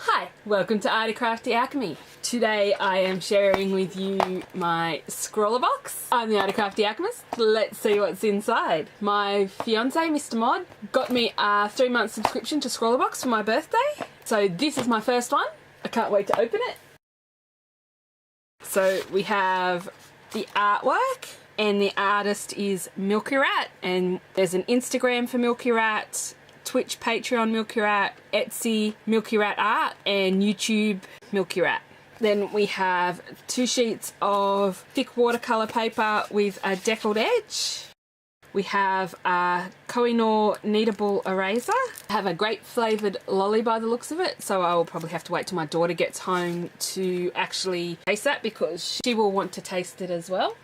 Hi, welcome to Arty Crafty Alchemy. Today I am sharing with you my Scrawlrbox. I'm the Arty Crafty Alchemist. Let's see what's inside. My fiance, Mr. Mod, got me a 3-month subscription to Scrawlrbox for my birthday. So this is my first one. I can't wait to open it. So we have the artwork, and the artist is Milky Rat, and there's an Instagram for Milky Rat, Twitch, Patreon Milky Rat, Etsy Milky Rat Art, and YouTube Milky Rat. Then we have 2 sheets of thick watercolour paper with a deckled edge. We have a Koh-I-Nor kneadable eraser. I have a grape flavoured lolly by the looks of it, so I will probably have to wait till my daughter gets home to actually taste that because she will want to taste it as well.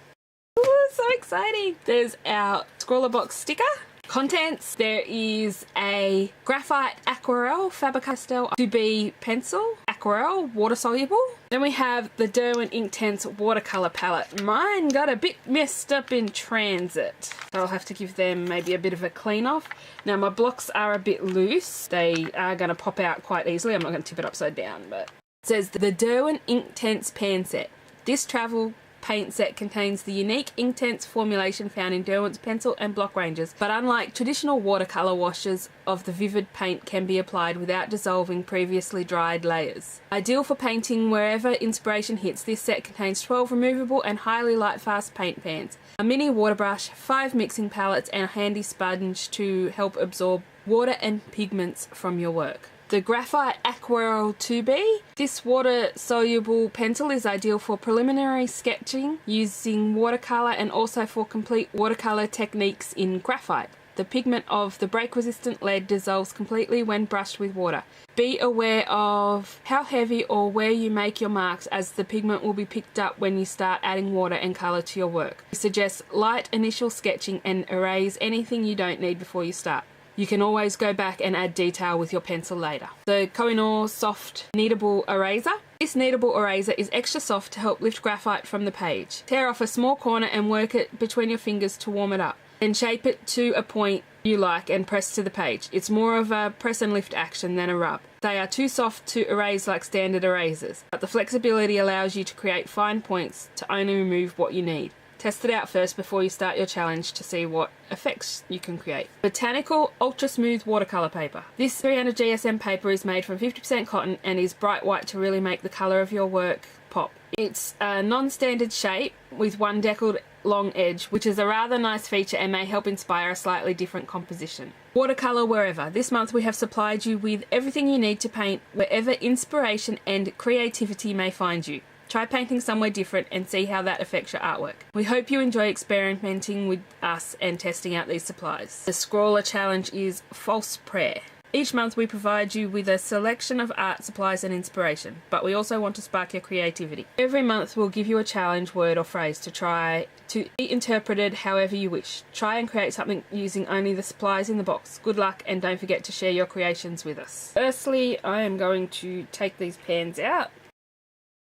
Ooh, so exciting! There's our Scrawlrbox sticker. Contents: there is a graphite aquarelle Faber-Castell 2B pencil, aquarelle, water soluble. Then we have the Derwent Inktense watercolour palette. Mine got a bit messed up in transit, so I'll have to give them maybe a bit of a clean off. Now my blocks are a bit loose. They are going to pop out quite easily. I'm not going to tip it upside down, but it says the Derwent Inktense pan set. This travel paint set contains the unique Inktense formulation found in Derwent's pencil and block ranges, but unlike traditional watercolour washes of the vivid paint can be applied without dissolving previously dried layers. Ideal for painting wherever inspiration hits, this set contains 12 removable and highly light fast paint pans, a mini water brush, 5 mixing palettes, and a handy sponge to help absorb water and pigments from your work. The Graphite Aquarelle 2B. This water-soluble pencil is ideal for preliminary sketching using watercolour and also for complete watercolour techniques in graphite. The pigment of the break-resistant lead dissolves completely when brushed with water. Be aware of how heavy or where you make your marks, as the pigment will be picked up when you start adding water and colour to your work. We suggest light initial sketching and erase anything you don't need before you start. You can always go back and add detail with your pencil later. The Koh-I-Nor Soft Kneadable Eraser. This kneadable eraser is extra soft to help lift graphite from the page. Tear off a small corner and work it between your fingers to warm it up. Then shape it to a point you like and press to the page. It's more of a press and lift action than a rub. They are too soft to erase like standard erasers, but the flexibility allows you to create fine points to only remove what you need. Test it out first before you start your challenge to see what effects you can create. Botanical Ultra Smooth Watercolour Paper. This 300 GSM paper is made from 50% cotton and is bright white to really make the colour of your work pop. It's a non-standard shape with one deckled long edge, which is a rather nice feature and may help inspire a slightly different composition. Watercolour Wherever. This month we have supplied you with everything you need to paint wherever inspiration and creativity may find you. Try painting somewhere different and see how that affects your artwork. We hope you enjoy experimenting with us and testing out these supplies. The Scrawler Challenge is False Prayer. Each month we provide you with a selection of art supplies and inspiration, but we also want to spark your creativity. Every month we'll give you a challenge word or phrase to try to be interpreted however you wish. Try and create something using only the supplies in the box. Good luck, and don't forget to share your creations with us. Firstly, I am going to take these pans out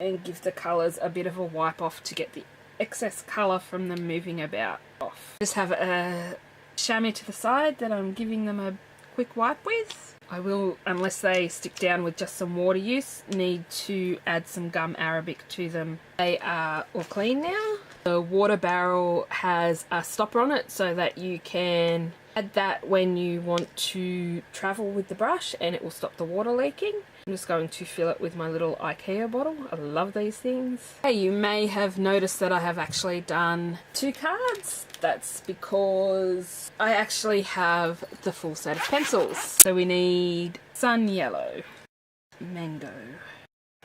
and give the colours a bit of a wipe off to get the excess colour from them moving about off. Just have a chamois to the side that I'm giving them a quick wipe with. I will, unless they stick down with just some water use, need to add some gum arabic to them. They are all clean now. The water barrel has a stopper on it so that you can add that when you want to travel with the brush and it will stop the water leaking. I'm just going to fill it with my little IKEA bottle. I love these things. Hey, you may have noticed that I have actually done 2 cards. That's because I actually have the full set of pencils. So we need Sun Yellow, Mango.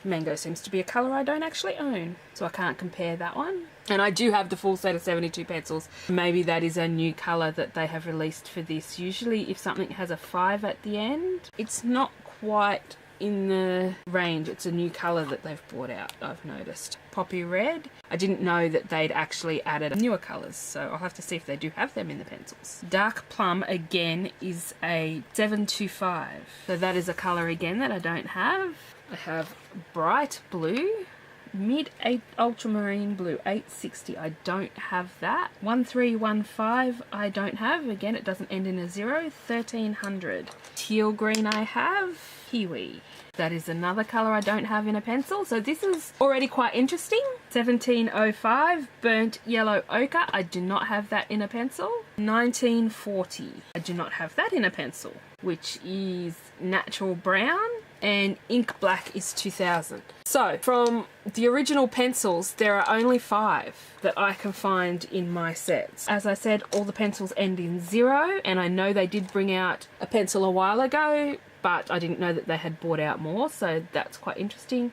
Mango seems to be a colour I don't actually own, so I can't compare that one. And I do have the full set of 72 pencils. Maybe that is a new colour that they have released for this. Usually if something has a 5 at the end, it's not quite in the range. It's a new colour that they've brought out, I've noticed. Poppy Red. I didn't know that they'd actually added newer colours, so I'll have to see if they do have them in the pencils. Dark Plum, again, is a 725. So that is a colour again that I don't have. I have Bright Blue, Mid 8 ultramarine blue 860. I don't have that. 1315 I don't have. Again, it doesn't end in a 0. 1300. Teal green I have. Kiwi. That is another colour I don't have in a pencil. So this is already quite interesting. 1705 burnt yellow ochre. I do not have that in a pencil. 1940. I do not have that in a pencil, which is natural brown. And ink black is 2000. So from the original pencils, there are only 5 that I can find in my sets. As I said, all the pencils end in 0, and I know they did bring out a pencil a while ago, but I didn't know that they had brought out more, so that's quite interesting.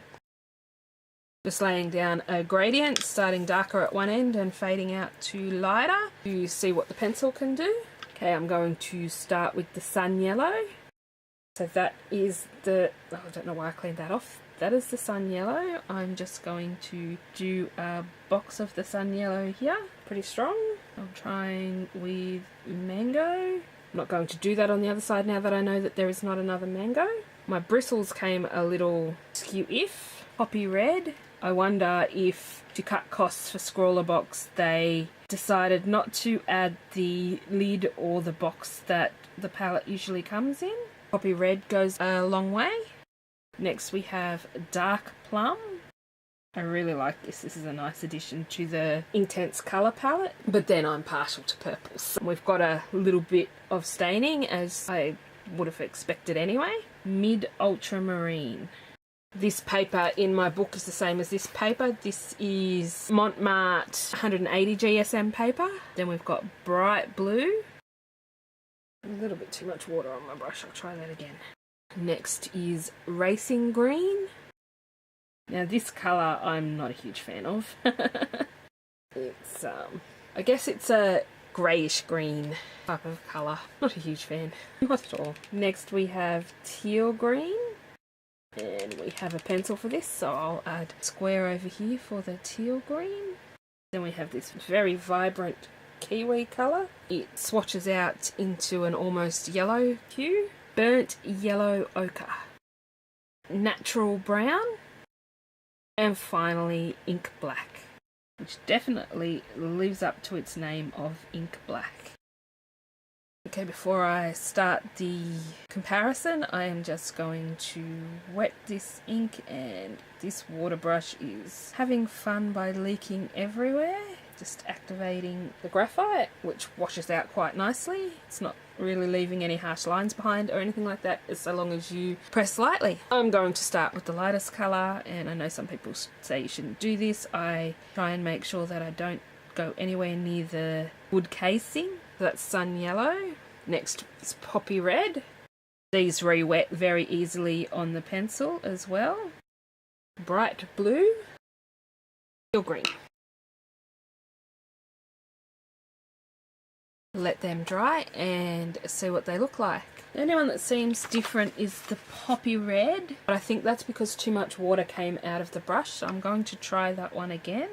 Just laying down a gradient, starting darker at one end and fading out to lighter to see what the pencil can do. Okay, I'm going to start with the sun yellow. So that is the, oh, I don't know why I cleaned that off. That is the sun yellow. I'm just going to do a box of the sun yellow here. Pretty strong. I'm trying with mango. I'm not going to do that on the other side now that I know that there is not another mango. My bristles came a little skew-if. Poppy red. I wonder if, to cut costs for Scrawlrbox, they decided not to add the lid or the box that the palette usually comes in. Poppy red goes a long way. Next we have dark plum. I really like this. This is a nice addition to the intense colour palette. But then I'm partial to purples. We've got a little bit of staining, as I would have expected anyway. Mid ultramarine. This paper in my book is the same as this paper. This is Montmartre 180 GSM paper. Then we've got bright blue. A little bit too much water on my brush. I'll try that again. Next is racing green. Now this colour I'm not a huge fan of. It's I guess it's a greyish green type of colour. Not a huge fan. Not at all. Next we have teal green. And we have a pencil for this, so I'll add a square over here for the teal green. Then we have this very vibrant kiwi colour. It swatches out into an almost yellow hue. Burnt yellow ochre. Natural brown. And finally ink black, which definitely lives up to its name of ink black. Okay, before I start the comparison, I am just going to wet this ink, and this water brush is having fun by leaking everywhere. Just activating the graphite, which washes out quite nicely. It's not really leaving any harsh lines behind or anything like that, as long as you press lightly. I'm going to start with the lightest colour, and I know some people say you shouldn't do this. I try and make sure that I don't go anywhere near the wood casing. So that's sun yellow. Next is poppy red. These re-wet very easily on the pencil as well. Bright blue. Teal green. Let them dry and see what they look like. The only one that seems different is the poppy red, but I think that's because too much water came out of the brush, so I'm going to try that one again.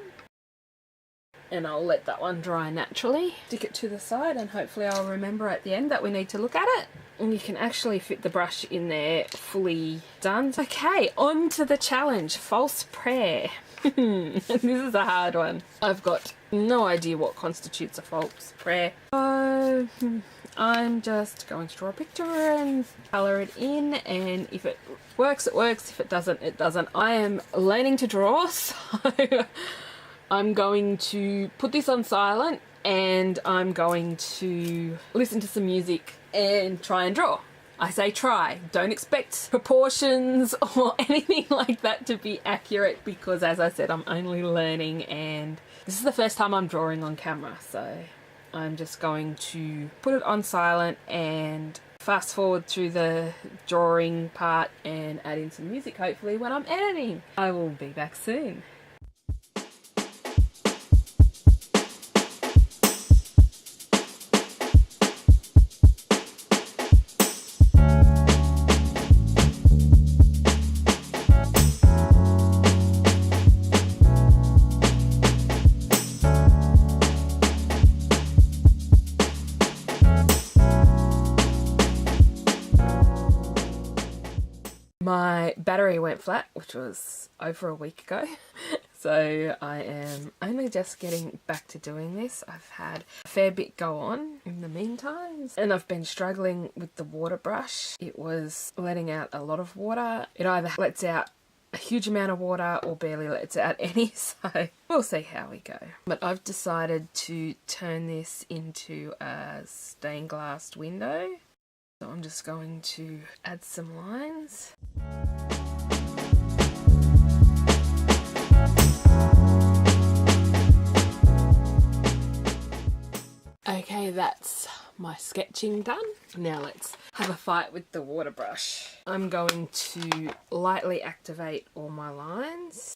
And I'll let that one dry naturally. Stick it to the side, and hopefully I'll remember at the end that we need to look at it. And you can actually fit the brush in there fully done. Okay, on to the challenge, false prayer. This is a hard one. I've got no idea what constitutes a false prayer. So I'm just going to draw a picture and colour it in, and if it works, it works. If it doesn't, it doesn't. I am learning to draw, so I'm going to put this on silent, and I'm going to listen to some music and try and draw. I say try. Don't expect proportions or anything like that to be accurate, because as I said, I'm only learning, and this is the first time I'm drawing on camera, so I'm just going to put it on silent and fast forward through the drawing part and add in some music hopefully when I'm editing. I will be back soon. My battery went flat, which was over a week ago. So I am only just getting back to doing this. I've had a fair bit go on in the meantime, and I've been struggling with the water brush. It was letting out a lot of water. It either lets out a huge amount of water or barely lets out any, so we'll see how we go. But I've decided to turn this into a stained glass window. So I'm just going to add some lines. Okay, that's my sketching done. Now let's have a fight with the water brush. I'm going to lightly activate all my lines.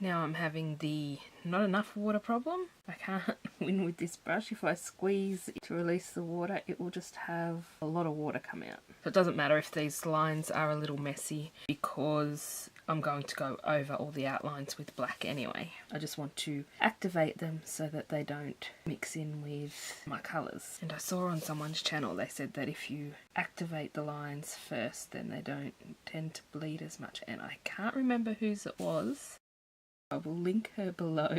Now I'm having the not enough water problem. I can't win with this brush. If I squeeze to release the water, it will just have a lot of water come out. So it doesn't matter if these lines are a little messy because I'm going to go over all the outlines with black anyway. I just want to activate them so that they don't mix in with my colours. And I saw on someone's channel they said that if you activate the lines first, then they don't tend to bleed as much. And I can't remember whose it was. I will link her below.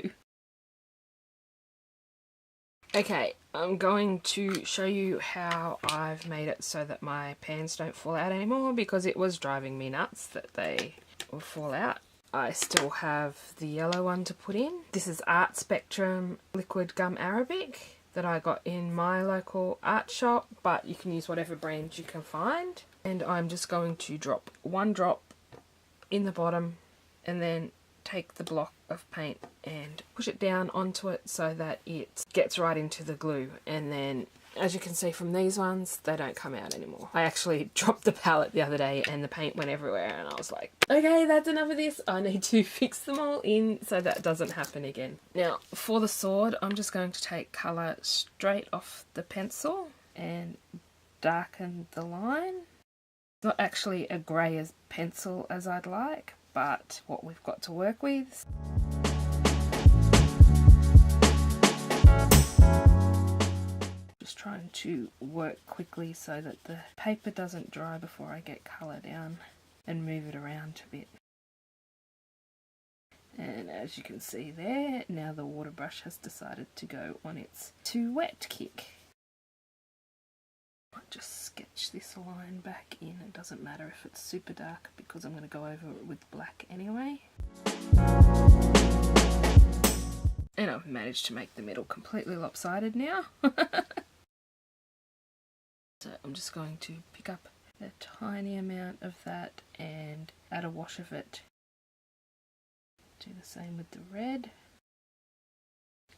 Okay, I'm going to show you how I've made it so that my pans don't fall out anymore, because it was driving me nuts that they will fall out. I still have the yellow one to put in. This is Art Spectrum Liquid Gum Arabic that I got in my local art shop, but you can use whatever brand you can find. And I'm just going to drop one drop in the bottom and then take the block of paint and push it down onto it so that it gets right into the glue. And then, as you can see from these ones, they don't come out anymore. I actually dropped the palette the other day and the paint went everywhere, and I was like, okay, that's enough of this. I need to fix them all in so that doesn't happen again. Now, for the sword, I'm just going to take colour straight off the pencil and darken the line. It's not actually a grey as pencil as I'd like, but what we've got to work with. Just trying to work quickly so that the paper doesn't dry before I get colour down and move it around a bit. And as you can see there, now the water brush has decided to go on its too wet kick. I'll just sketch this line back in. It doesn't matter if it's super dark because I'm going to go over it with black anyway. And I've managed to make the middle completely lopsided now. So I'm just going to pick up a tiny amount of that and add a wash of it. Do the same with the red.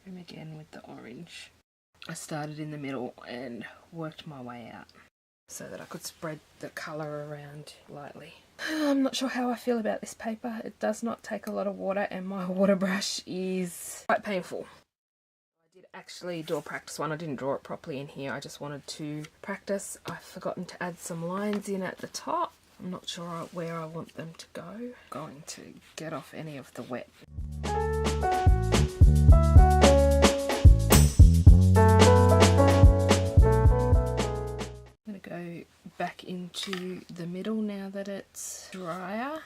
And again with the orange. I started in the middle and worked my way out so that I could spread the colour around lightly. I'm not sure how I feel about this paper. It does not take a lot of water and my water brush is quite painful. I did actually do a practice one. I didn't draw it properly in here. I just wanted to practice. I've forgotten to add some lines in at the top. I'm not sure where I want them to go. I'm going to get off any of the wet. I'm going to go back into the middle now that it's drier.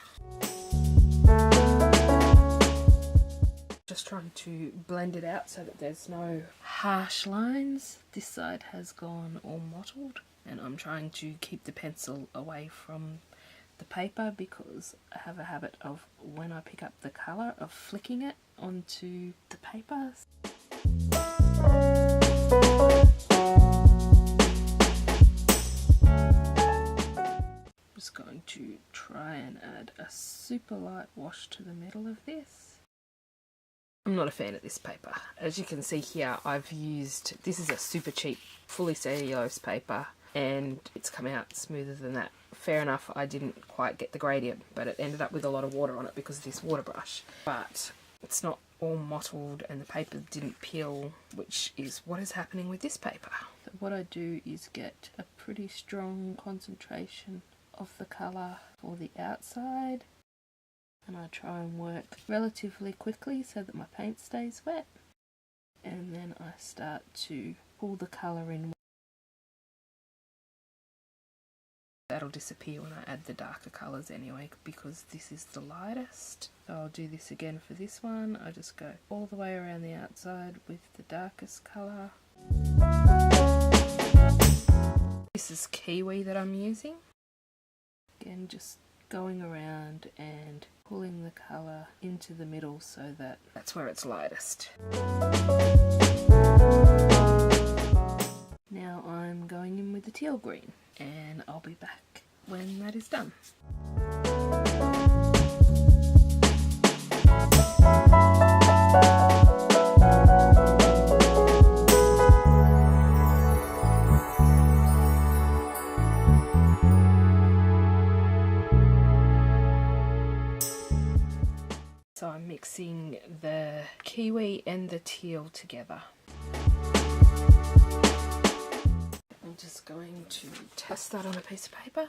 Just trying to blend it out so that there's no harsh lines. This side has gone all mottled, and I'm trying to keep the pencil away from the paper because I have a habit of, when I pick up the colour, of flicking it onto the paper. Just going to try and add a super light wash to the middle of this. I'm not a fan of this paper. As you can see here, I've used, this is a super cheap fully cellulose paper and it's come out smoother than that. Fair enough, I didn't quite get the gradient, but it ended up with a lot of water on it because of this water brush. But it's not all mottled and the paper didn't peel, which is what is happening with this paper. So what I do is get a pretty strong concentration of the colour for the outside, and I try and work relatively quickly so that my paint stays wet, and then I start to pull the colour in That'll disappear when I add the darker colours anyway, because this is the lightest. So I'll do this again for this one. I just go all the way around the outside with the darkest colour. This is kiwi that I'm using. Again, just going around and pulling the colour into the middle so that that's where it's lightest. Now I'm going in with the teal green, and I'll be back when that is done. So I'm mixing the kiwi and the teal together. I'm just going to test that on a piece of paper.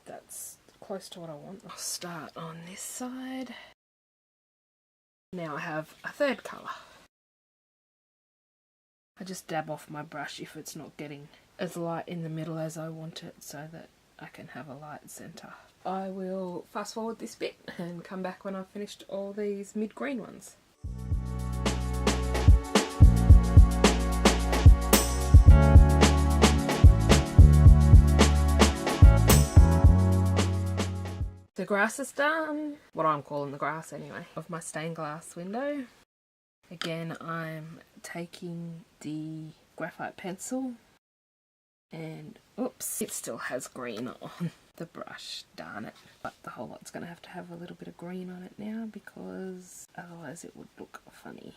That's close to what I want. I'll start on this side. Now I have a third colour. I just dab off my brush if it's not getting as light in the middle as I want it, so that I can have a light centre. I will fast forward this bit and come back when I've finished all these mid-green ones. The grass is done, what I'm calling the grass anyway, of my stained glass window. Again, I'm taking the graphite pencil and oops, it still has green on the brush, darn it. But the whole lot's going to have a little bit of green on it now, because otherwise it would look funny.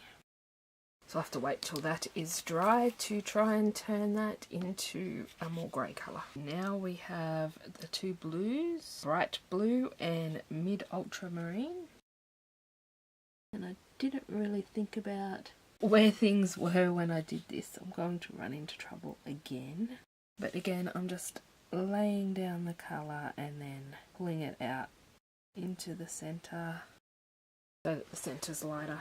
So I'll have to wait till that is dry to try and turn that into a more grey colour. Now we have the two blues, bright blue and mid ultramarine. And I didn't really think about where things were when I did this. I'm going to run into trouble again. But again, I'm just laying down the colour and then pulling it out into the centre so that the centre's lighter.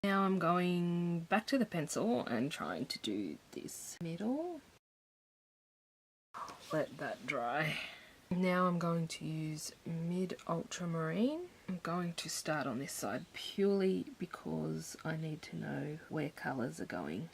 Now I'm going back to the pencil and trying to do this middle. Let that dry. Now I'm going to use mid ultramarine. I'm going to start on this side purely because I need to know where colours are going.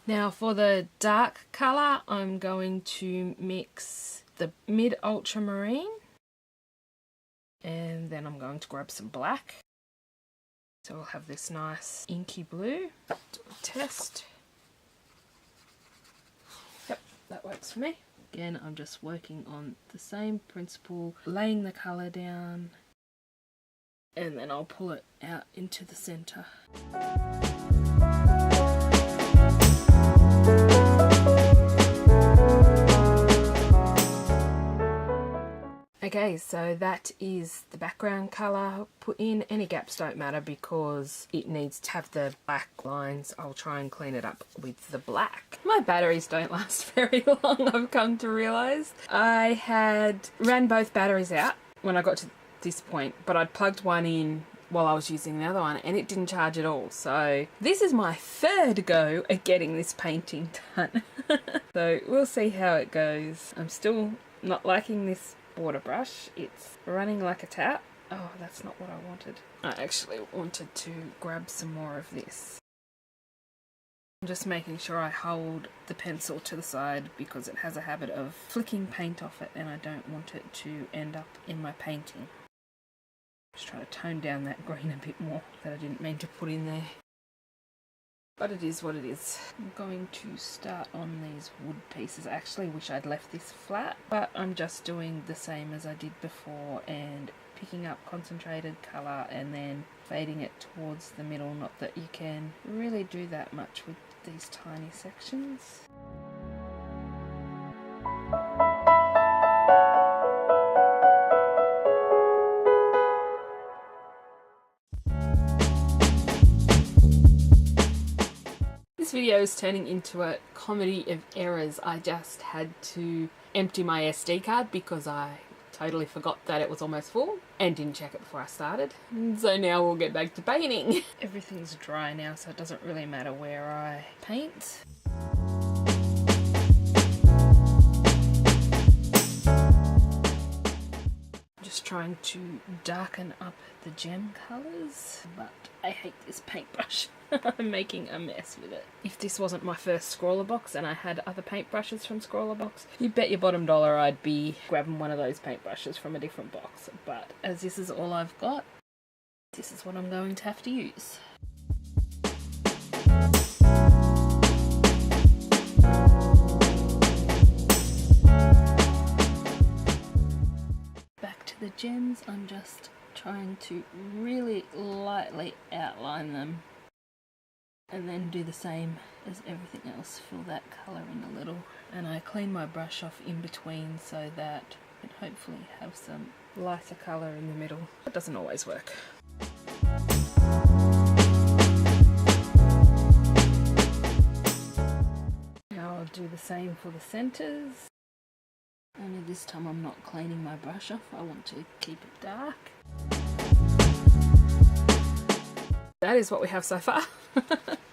Now for the dark colour, I'm going to mix the mid ultramarine and then I'm going to grab some black. So we'll have this nice inky blue. Do a test. Yep, that works for me. Again, I'm just working on the same principle, laying the colour down, and then I'll pull it out into the centre. Okay, so that is the background colour put in. Any gaps don't matter because it needs to have the black lines. I'll try and clean it up with the black. My batteries don't last very long, I've come to realise. I had ran both batteries out when I got to this point, but I'd plugged one in while I was using the other one and it didn't charge at all. So this is my third go at getting this painting done. So we'll see how it goes. I'm still not liking this water brush. It's running like a tap. Oh, that's not what I wanted. I actually wanted to grab some more of this. I'm just making sure I hold the pencil to the side because it has a habit of flicking paint off it and I don't want it to end up in my painting. Just trying to tone down that green a bit more that I didn't mean to put in there. But it is what it is. I'm going to start on these wood pieces. I actually wish I'd left this flat, but I'm just doing the same as I did before and picking up concentrated colour and then fading it towards the middle. Not that you can really do that much with these tiny sections. video is turning into a comedy of errors. I just had to empty my SD card because I totally forgot that it was almost full and didn't check it before I started. So now we'll get back to painting. Everything's dry now, so it doesn't really matter where I paint. Just trying to darken up the gem colours, but I hate this paintbrush. I'm making a mess with it. If this wasn't my first Scrawlrbox and I had other paintbrushes from Scrawlrbox, you bet your bottom dollar I'd be grabbing one of those paintbrushes from a different box. But as this is all I've got, this is what I'm going to have to use. The gems, I'm just trying to really lightly outline them and then do the same as everything else. Fill that colour in a little, and I clean my brush off in between so that I can hopefully have some lighter colour in the middle. It doesn't always work. Now I'll do the same for the centres. Only this time I'm not cleaning my brush off, I want to keep it dark. That is what we have so far.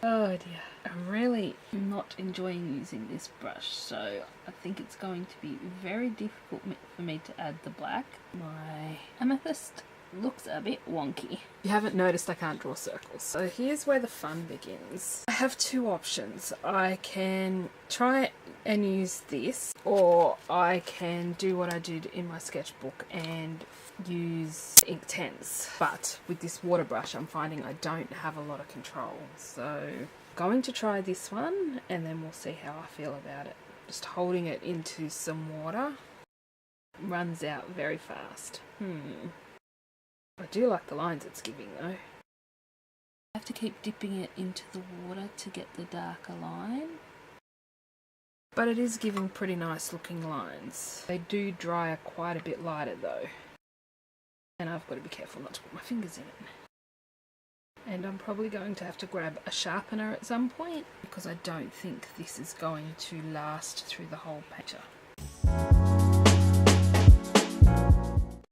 Oh dear. I'm really not enjoying using this brush, so I think it's going to be very difficult for me to add the black. My amethyst looks a bit wonky. If you haven't noticed, I can't draw circles. So here's where the fun begins. I have two options. I can try and use this, or I can do what I did in my sketchbook and use Inktense. But with this water brush, I'm finding I don't have a lot of control. So going to try this one and then we'll see how I feel about it. Just holding it into some water. Runs out very fast. I do like the lines it's giving though. I have to keep dipping it into the water to get the darker line. But it is giving pretty nice looking lines. They do dry quite a bit lighter though. And I've got to be careful not to put my fingers in it. And I'm probably going to have to grab a sharpener at some point because I don't think this is going to last through the whole picture.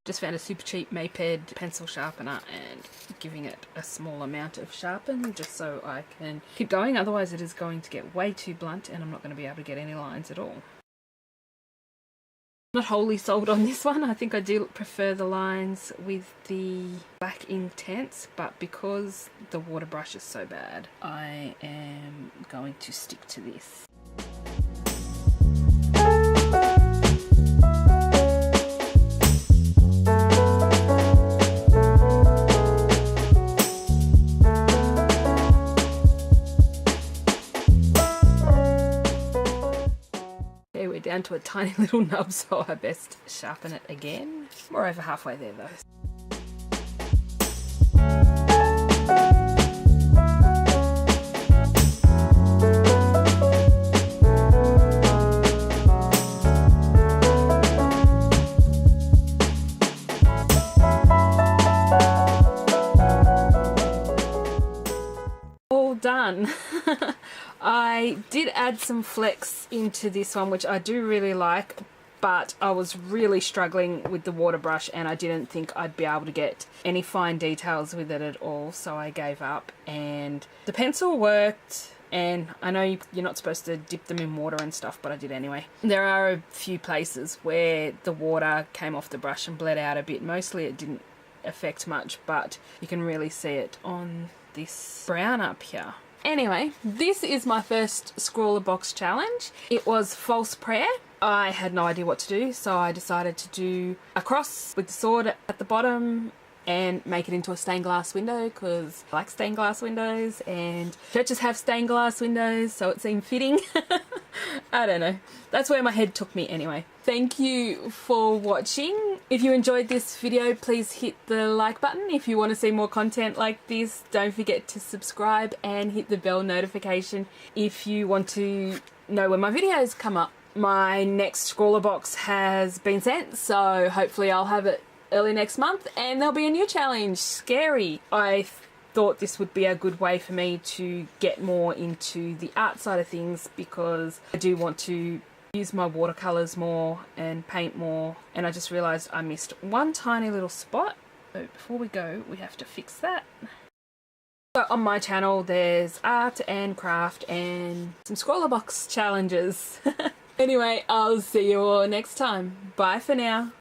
Just found a super cheap Maped pencil sharpener and giving it a small amount of sharpen just so I can keep going, otherwise it is going to get way too blunt and I'm not going to be able to get any lines at all. Not wholly sold on this one. I think I do prefer the lines with the black Inktense, but because the water brush is so bad, I am going to stick to this. Down to a tiny little nub, so I best sharpen it again. We're over halfway there though. All done. I did add some flecks into this one, which I do really like, but I was really struggling with the water brush and I didn't think I'd be able to get any fine details with it at all, so I gave up. And the pencil worked, and I know you're not supposed to dip them in water and stuff, but I did anyway. There are a few places where the water came off the brush and bled out a bit. Mostly it didn't affect much, but you can really see it on this brown up here. Anyway, this is my first Scrawlrbox challenge. It was false prayer. I had no idea what to do, so I decided to do a cross with the sword at the bottom and make it into a stained glass window because I like stained glass windows and churches have stained glass windows, so it seemed fitting. I don't know. That's where my head took me anyway. Thank you for watching. If you enjoyed this video, please hit the like button. If you want to see more content like this, don't forget to subscribe and hit the bell notification if you want to know when my videos come up. My next Scrawlrbox has been sent, so hopefully I'll have it early next month and there'll be a new challenge. Scary. I thought this would be a good way for me to get more into the art side of things, because I do want to use my watercolors more and paint more, and I just realized I missed one tiny little spot. So before we go, we have to fix that. So on my channel there's art and craft and some Scrawlrbox challenges. Anyway, I'll see you all next time. Bye for now.